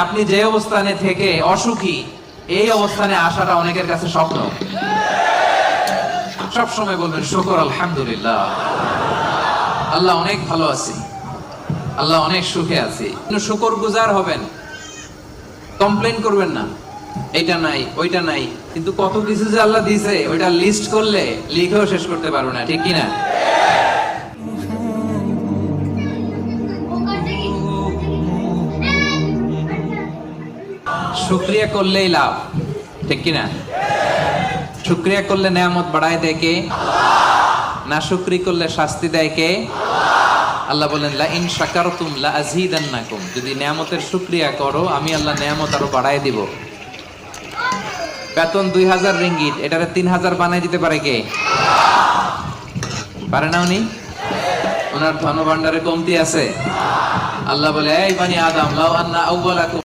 আপনি যে অবস্থানে থেকে অসুখী, এই অবস্থানে আসাটা অনেকের কাছে স্বপ্ন। সব সময় বলবেন শুকর আলহামদুলিল্লাহ, আল্লাহ অনেক ভালো আছে, আল্লাহ অনেক সুখে আছে। শুকর গুজার হবেন, কমপ্লেন করবেন না এইটা নাই ওইটা নাই। কিন্তু কত কিছু যে আল্লাহ দিয়েছে ওইটা লিস্ট করলে লিখেও শেষ করতে পারবো না, ঠিক কিনা? শুকরিয়া করলেই লাভ, ঠিক কিনা? শুকরিয়া করলে নেয়ামত বাড়ায় দেয় কে? না শুকরি করলে শাস্তি দেয় কে? আল্লাহ বলেন লা ইন শাকারতুম লা আযীদান্নাকুম, যদি নেয়ামতের শুকরিয়া করো আমি আল্লাহ নেয়ামত আরো বাড়ায় দিব। বেতন 2000 রিঙ্গিট, এটারে 3000 বানাই দিতে পারে কে? পারে না উনি? ওনার ধনভাণ্ডারে কমতি আছে? আল্লাহ বলে এই বানি আদম লাউ আন্না আউওয়ালাকুম